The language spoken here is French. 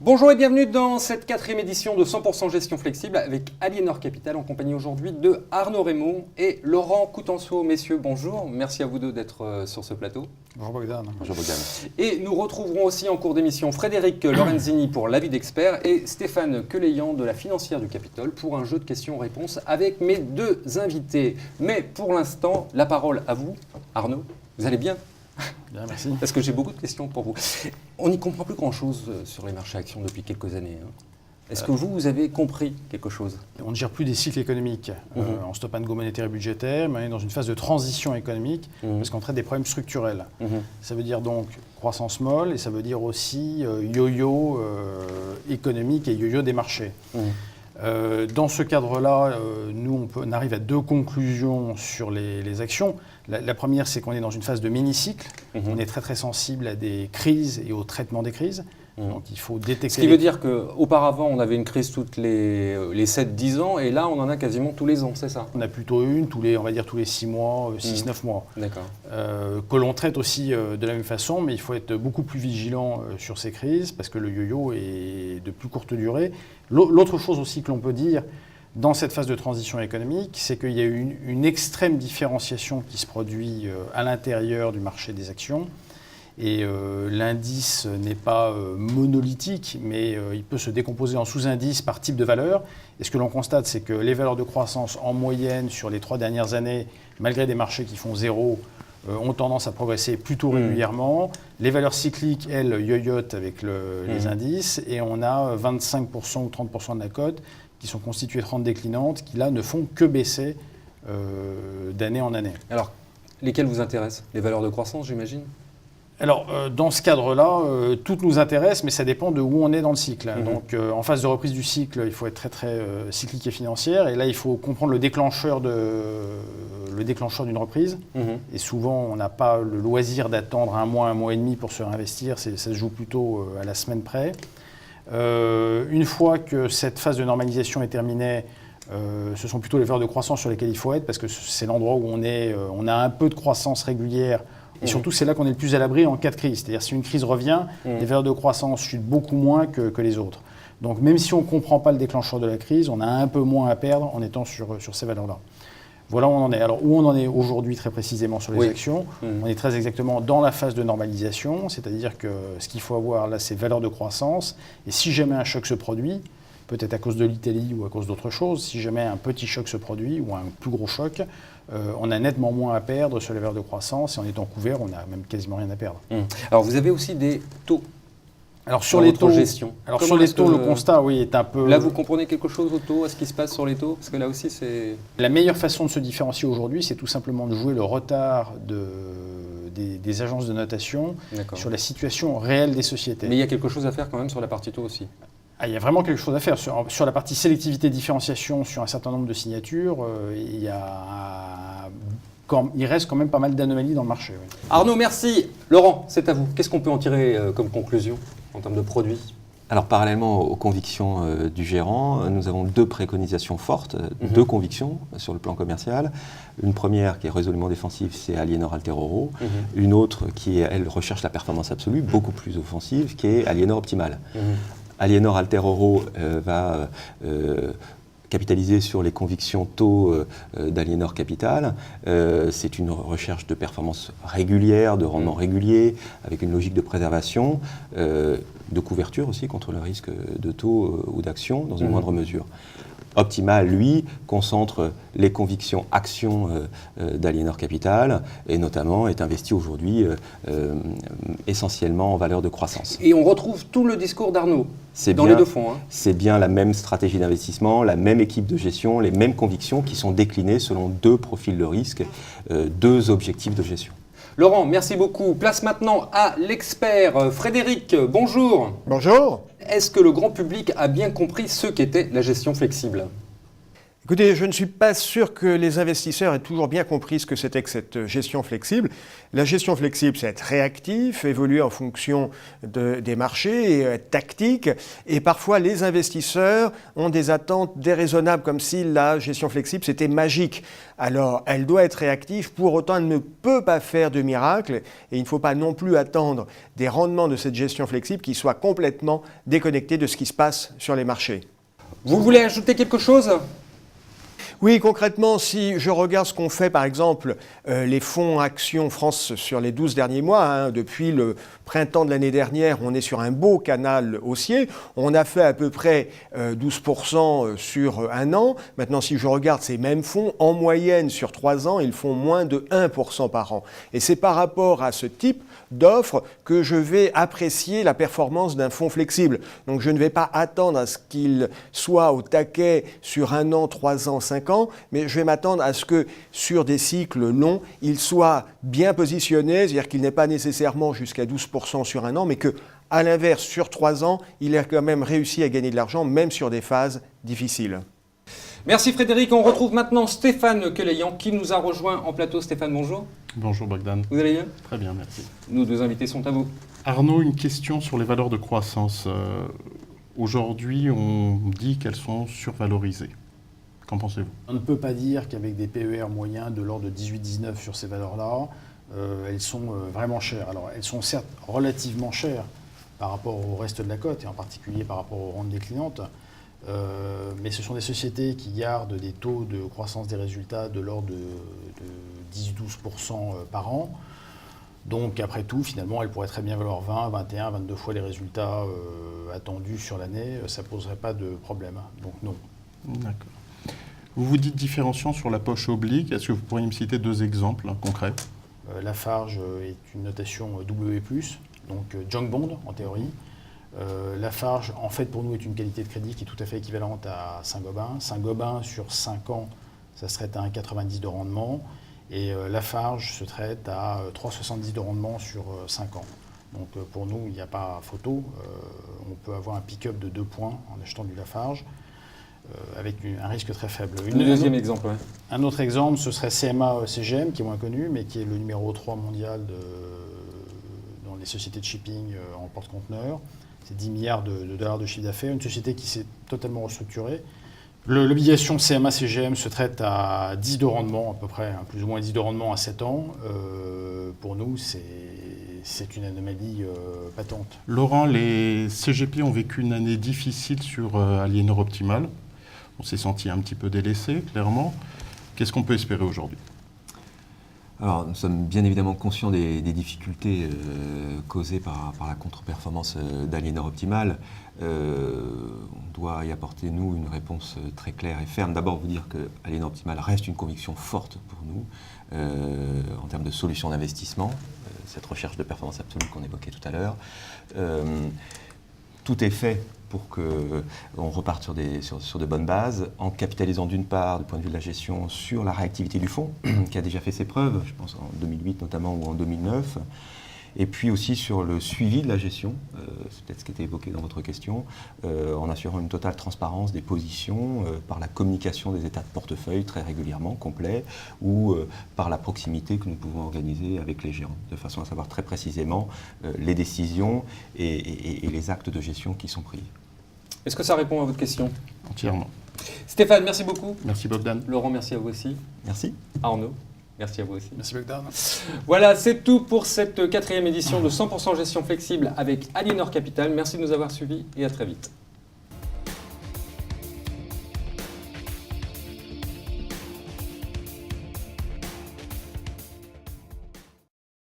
Bonjour et bienvenue dans cette 4e édition de 100% Gestion Flexible avec Aliénor Capital en compagnie aujourd'hui de Arnaud Raymond et Laurent Coutenceau. Messieurs, bonjour. Merci à vous deux d'être sur ce plateau. Bonjour Bogdan. Bonjour Bogdan. Et nous retrouverons aussi en cours d'émission Frédéric Lorenzini pour l'avis d'expert et Stéphane Queleyan de la Financière du Capitole pour un jeu de questions-réponses avec mes deux invités. Mais pour l'instant, la parole à vous. Arnaud, vous allez bien ? Bien, merci. Parce que j'ai beaucoup de questions pour vous. On n'y comprend plus grand-chose sur les marchés actions depuis quelques années. Est-ce que vous avez compris quelque chose ? On ne gère plus des cycles économiques en stop and go monétaire et budgétaire, mais on est dans une phase de transition économique parce qu'on traite des problèmes structurels. Ça veut dire donc croissance molle et ça veut dire aussi yo-yo économique et yo-yo des marchés. Dans ce cadre-là, nous, on arrive à deux conclusions sur les actions. La première, c'est qu'on est dans une phase de mini-cycle. On est très très sensible à des crises et au traitement des crises. Donc il faut détecter. Ce qui veut dire qu'auparavant, on avait une crise toutes les 7-10 ans et là, on en a quasiment tous les ans, c'est ça ? On a plutôt une, on va dire tous les 6 mois, 6-9 mois. D'accord. Que l'on traite aussi de la même façon, mais il faut être beaucoup plus vigilant sur ces crises parce que le yo-yo est de plus courte durée. L'autre chose aussi que l'on peut dire dans cette phase de transition économique, c'est qu'il y a une extrême différenciation qui se produit à l'intérieur du marché des actions. Et l'indice n'est pas monolithique, mais il peut se décomposer en sous-indices par type de valeur. Et ce que l'on constate, c'est que les valeurs de croissance en moyenne sur les 3 dernières années, malgré des marchés qui font zéro, ont tendance à progresser plutôt régulièrement. Les valeurs cycliques, elles, yoyotent avec les indices. Et on a 25% ou 30% de la cote qui sont constituées de rentes déclinantes, qui là ne font que baisser d'année en année. Alors, lesquelles vous intéressent ? Les valeurs de croissance, j'imagine ? Alors, dans ce cadre-là, toutes nous intéressent, mais ça dépend de où on est dans le cycle. Donc, en phase de reprise du cycle, il faut être très, très cyclique et financière. Et là, il faut comprendre le déclencheur d'une reprise. Et souvent, on n'a pas le loisir d'attendre un mois et demi pour se réinvestir. Ça se joue plutôt à la semaine près. Une fois que cette phase de normalisation est terminée, ce sont plutôt les valeurs de croissance sur lesquelles il faut être, parce que c'est l'endroit où on a un peu de croissance régulière. Et surtout, c'est là qu'on est le plus à l'abri en cas de crise. C'est-à-dire, si une crise revient, les valeurs de croissance chutent beaucoup moins que les autres. Donc, même si on ne comprend pas le déclencheur de la crise, on a un peu moins à perdre en étant sur ces valeurs-là. Voilà où on en est. Alors, où on en est aujourd'hui très précisément sur les actions, on est très exactement dans la phase de normalisation. C'est-à-dire que ce qu'il faut avoir là, c'est valeurs de croissance. Et si jamais un choc se produit, peut-être à cause de l'Italie ou à cause d'autre chose, si jamais un petit choc se produit ou un plus gros choc, on a nettement moins à perdre sur les valeurs de croissance et en étant couvert, on n'a même quasiment rien à perdre. Alors vous avez aussi des taux. Alors sur les taux, le constat, oui, est un peu. Là, vous comprenez quelque chose au taux, à ce qui se passe sur les taux ? Parce que là aussi, c'est. La meilleure façon de se différencier aujourd'hui, c'est tout simplement de jouer le retard des agences de notation sur la situation réelle des sociétés. Mais il y a quelque chose à faire quand même sur la partie taux aussi. Il y a vraiment quelque chose à faire. Sur la partie sélectivité différenciation, sur un certain nombre de signatures, il reste quand même pas mal d'anomalies dans le marché. Oui. Arnaud, merci. Laurent, c'est à vous. Qu'est-ce qu'on peut en tirer comme conclusion en termes de produits ? Alors, parallèlement aux convictions du gérant, nous avons 2 préconisations fortes, 2 convictions sur le plan commercial. Une première qui est résolument défensive, c'est Aliénor Alteroro. Une autre qui, elle, recherche la performance absolue, beaucoup plus offensive, qui est Aliénor Optimal. Aliénor Alteroro va capitaliser sur les convictions taux d'Aliénor Capital. C'est une recherche de performance régulière, de rendement régulier, avec une logique de préservation, de couverture aussi contre le risque de taux ou d'action dans une moindre mesure. Optimal, lui, concentre les convictions actions d'Aliénor Capital et notamment est investi aujourd'hui essentiellement en valeur de croissance. Et on retrouve tout le discours d'Arnaud dans les 2 fonds. C'est bien la même stratégie d'investissement, la même équipe de gestion, les mêmes convictions qui sont déclinées selon 2 profils de risque, 2 objectifs de gestion. Laurent, merci beaucoup. Place maintenant à l'expert. Frédéric, bonjour. Bonjour. Est-ce que le grand public a bien compris ce qu'était la gestion flexible ? Écoutez, je ne suis pas sûr que les investisseurs aient toujours bien compris ce que c'était que cette gestion flexible. La gestion flexible, c'est être réactif, évoluer en fonction des marchés, et être tactique. Et parfois, les investisseurs ont des attentes déraisonnables, comme si la gestion flexible, c'était magique. Alors, elle doit être réactive, pour autant, elle ne peut pas faire de miracle. Et il ne faut pas non plus attendre des rendements de cette gestion flexible qui soient complètement déconnectés de ce qui se passe sur les marchés. Vous voulez ajouter quelque chose ? Oui, concrètement, si je regarde ce qu'ont fait par exemple les fonds Action France sur les 12 derniers mois, depuis le printemps de l'année dernière, on est sur un beau canal haussier. On a fait à peu près 12% sur un an. Maintenant, si je regarde ces mêmes fonds, en moyenne sur 3 ans, ils font moins de 1% par an. Et c'est par rapport à ce type d'offres que je vais apprécier la performance d'un fonds flexible. Donc je ne vais pas attendre à ce qu'il soit au taquet sur 1 an, 3 ans, 5 ans, mais je vais m'attendre à ce que sur des cycles longs, il soit bien positionné, c'est-à-dire qu'il n'est pas nécessairement jusqu'à 12% sur 1 an, mais que, à l'inverse, sur 3 ans, il a quand même réussi à gagner de l'argent, même sur des phases difficiles. Merci Frédéric. On retrouve maintenant Stéphane Queléyan qui nous a rejoint en plateau. Stéphane, bonjour. Bonjour Bogdan. Vous allez bien ? Très bien, merci. Nos deux invités sont à vous. Arnaud, une question sur les valeurs de croissance. Aujourd'hui, on dit qu'elles sont survalorisées. Qu'en pensez-vous ? On ne peut pas dire qu'avec des PER moyens de l'ordre de 18-19 sur ces valeurs-là, elles sont vraiment chères. Alors, elles sont certes relativement chères par rapport au reste de la cote, et en particulier par rapport aux rentes déclinantes, mais ce sont des sociétés qui gardent des taux de croissance des résultats de l'ordre de 10-12% par an. Donc, après tout, finalement, elles pourraient très bien valoir 20, 21, 22 fois les résultats attendus sur l'année. Ça ne poserait pas de problème. Donc, non. D'accord. Vous vous dites différenciant sur la poche oblique. Est-ce que vous pourriez me citer 2 exemples concrets ? Lafarge est une notation W+, donc junk bond en théorie. Lafarge, en fait, pour nous, est une qualité de crédit qui est tout à fait équivalente à Saint-Gobain. Saint-Gobain, sur 5 ans, ça se traite à 1,90 de rendement. Et Lafarge se traite à 3,70 de rendement sur 5 ans. Donc pour nous, il n'y a pas photo. On peut avoir un pick-up de 2 points en achetant du Lafarge, avec un risque très faible. Le deuxième exemple, ouais. Un autre exemple, ce serait CMA-CGM, qui est moins connu, mais qui est le numéro 3 mondial dans les sociétés de shipping en porte-conteneurs. C'est 10 milliards de dollars de chiffre d'affaires, une société qui s'est totalement restructurée. L'obligation CMA-CGM se traite à 10 de rendement, à peu près, plus ou moins 10 de rendement à 7 ans. Pour nous, c'est une anomalie patente. Laurent, les CGP ont vécu une année difficile sur Aliénor Optimal. On s'est senti un petit peu délaissé, clairement. Qu'est-ce qu'on peut espérer aujourd'hui ? Alors, nous sommes bien évidemment conscients des difficultés causées par la contre-performance d'Aliénor Optimal. On doit y apporter, nous, une réponse très claire et ferme. D'abord, vous dire que Aliénor Optimal reste une conviction forte pour nous en termes de solutions d'investissement, cette recherche de performance absolue qu'on évoquait tout à l'heure. Tout est fait pour qu'on reparte sur de bonnes bases, en capitalisant d'une part, du point de vue de la gestion, sur la réactivité du fonds, qui a déjà fait ses preuves, je pense en 2008 notamment ou en 2009, et puis aussi sur le suivi de la gestion, c'est peut-être ce qui était évoqué dans votre question, en assurant une totale transparence des positions par la communication des états de portefeuille très régulièrement, complets, ou par la proximité que nous pouvons organiser avec les gérants, de façon à savoir très précisément les décisions et les actes de gestion qui sont pris. Est-ce que ça répond à votre question ? Entièrement. Stéphane, merci beaucoup. Merci Bogdan. Laurent, merci à vous aussi. Merci. Arnaud, merci à vous aussi. Merci Bogdan. Voilà, c'est tout pour cette 4e édition de 100% gestion flexible avec Aliénor Capital. Merci de nous avoir suivis et à très vite.